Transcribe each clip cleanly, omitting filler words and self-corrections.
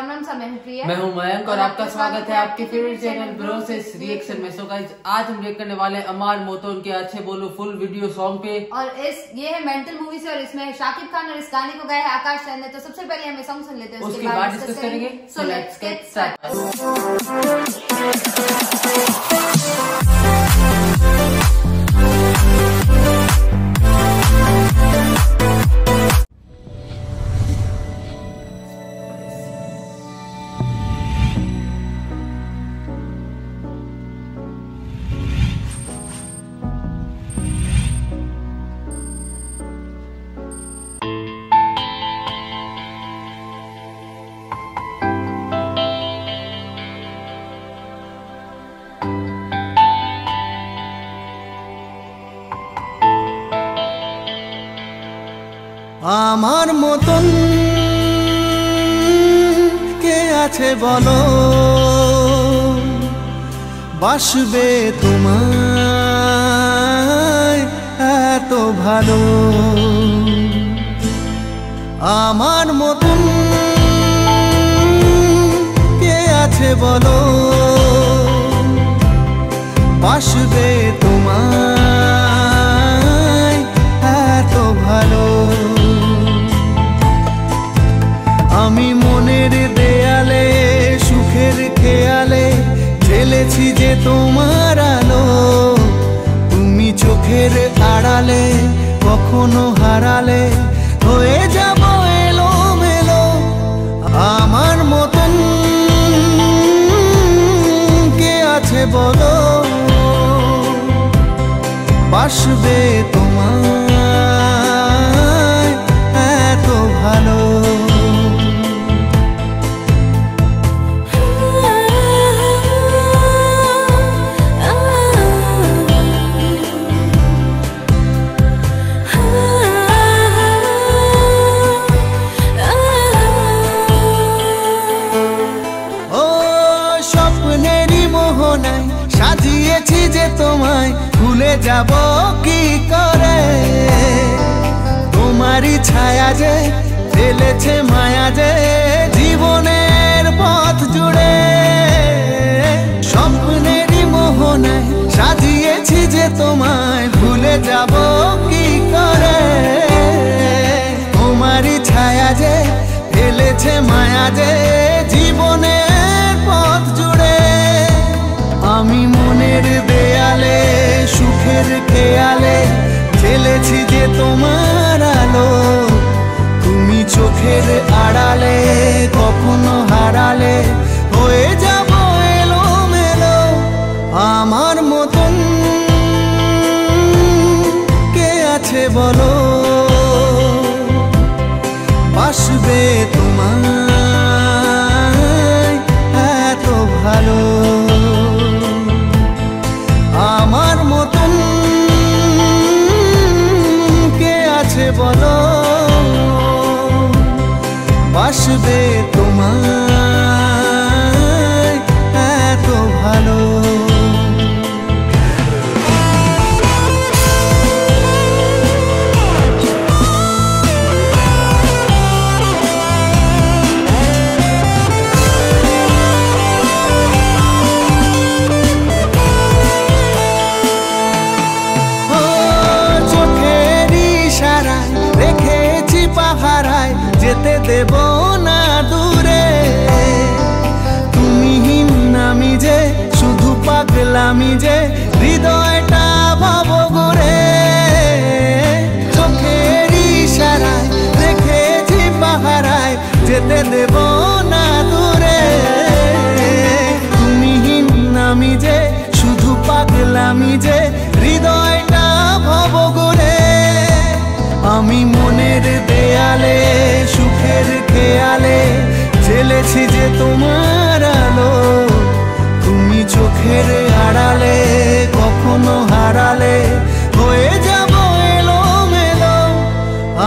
राम सा मैं प्रिया। मैं हूं मयंक और आपका स्वागत है आपके फेवरेट चैनल ब्रो से रिएक्शन में। सो गाइस आज हम रिएक्ट करने वाले हैं अमार मोतोन के अच्छे बोलो फुल वीडियो सॉन्ग पे। और ये है मेंटल मूवी से और इसमें शाकिब खान और इस गाने को गाया है आकाश ने। तो सबसे पहले हमें सॉन्ग सुन लेते हैं, उसके बाद डिस्कस करेंगे। So let's get started. আমার মতন কে আছে বলো, বাসবে তোমায় এত ভালো। আমার মতন কে আছে বলো, বাসবে তোমায় এত ভালো। আমি মনের দেয়ালে সুখের খেয়ালে ঢেলেছি যে তোমার আলো, তুমি চোখের আড়ালে কখনো হারালে হয়ে যাব এলোমেলো। আমার মতন কে আছে বলো, বাসবে তোমায় এত ভালো। সাজিয়েছি যে তোমায় ভুলে যাব কি করে, তোমারই ছায়া যে ফেলেছে মায়া যে জীবনের পথ জুড়ে। স্বপ্নেরই মোহনায় সাজিয়েছি যে তোমায় ভুলে যাব কি করে, তোমারই ছায়া যে ফেলেছে মায়া যে জীবনের পথ জুড়ে। আমি মনের দেয়ালে সুখের খেয়ালে ঢেলেছি যে তোমার আলো, তুমি চোখের আড়ালে কখনো হারালে হয়ে যাব এলোমেলো। আমার মতন কে আছে বলো, বাসবে তোমায় এত ভালো। আমার মতন কে আছে বলো, বাসবে তোমায় এত ভালো। যেতে দেব না দূরে, তুমিহীন আমি যে শুধু পাগলামি যে হৃদয়টা ভাবো ঘুরে। চোখের ইশারায় রেখেছি পাহারায় যেতে দেব না দূরে, তুমিহীন আমি যে শুধু পাগলামি যে হৃদয়টা ভাবো ঘুরে। আমি মনের দেয়ালে সুখের খেয়ালে ঢেলেছি যে তোমার আলো, তুমি চোখের আড়ালে কখনো হারালে হয়ে যাব এলোমেলো।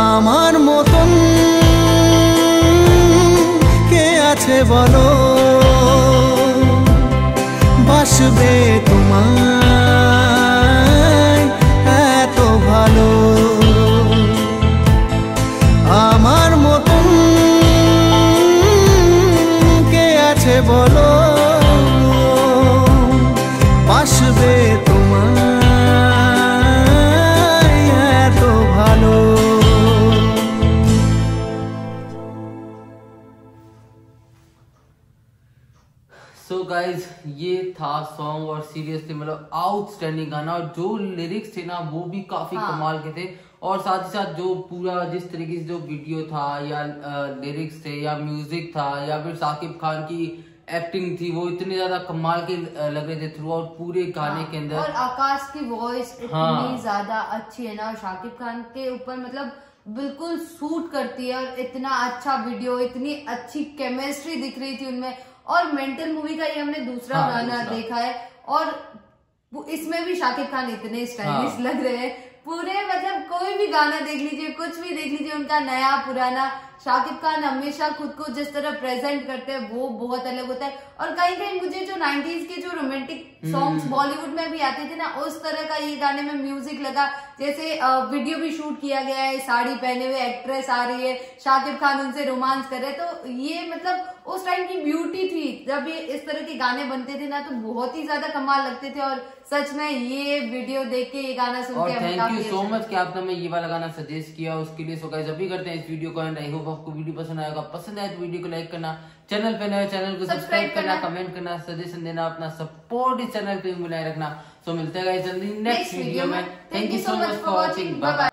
আমার মতন কে আছে বলো, বাসবে তোমায় এত ভালো। আমার মতন এসে বলো বাসবে তোমায় এত ভালো। सो गाइज ये था सॉन्ग और सीरियसली मतलब आउटस्टैंडिंग गाना, और जो लिरिक्स थे ना वो भी काफी कमाल के थे, और साथ ही साथ जो पूरा जिस तरीके से जो वीडियो था या लिरिक्स थे या म्यूजिक था या फिर साकिब खान की एक्टिंग थी वो इतने ज्यादा कमाल के लग रहे थे थ्रू आउट पूरे गाने के अंदर। और आकाश की वॉइस इतनी ज्यादा अच्छी है ना, शाकिब खान के ऊपर मतलब बिल्कुल सूट करती है, और इतना अच्छा वीडियो, इतनी अच्छी केमिस्ट्री दिख रही थी उनमें। और मेंटल मूवी का ये हमने दूसरा गाना देखा है, और इसमें भी शाकिब खान इतने स्टाइलिश लग रहे हैं पूरे, मतलब कोई भी गाना देख लीजिए, कुछ भी देख लीजिए उनका, नया पुराना, शाकिब खान हमेशा खुद को जिस तरह प्रेजेंट करते हैं वो बहुत अलग होता है। और कहीं कहीं मुझे जो 90s के जो रोमांटिक सॉन्ग्स बॉलीवुड में भी आते थे ना, उस तरह का ये गाने में म्यूजिक लगा, जैसे वीडियो भी शूट किया गया है, साड़ी पहने हुए एक्ट्रेस आ रही है, शाकिब खान उनसे रोमांस कर रहे हैं, तो ये मतलब उस टाइम की ब्यूटी थी जब ये इस तरह के गाने बनते थे ना, तो बहुत ही ज्यादा कमाल लगते थे। और सच में ये वीडियो देख के, ये गाना सुन के थैंक यू सो मच कि आपने हमें ये वाला गाना सजेस्ट किया, उसके लिए सो गाइस अभी करते हैं इस वीडियो को एंड। आई होप आपको वीडियो पसंद आएगा, पसंद आए तो वीडियो को लाइक करना, चैनल पे नए चैनल को सब्सक्राइब करना, कमेंट करना, सजेशन देना, अपना सपोर्ट इस चैनल पे बनाए रखना। सो मिलते हैं गाइस जल्दी नेक्स्ट वीडियो में। Thank you so much for watching, bye bye.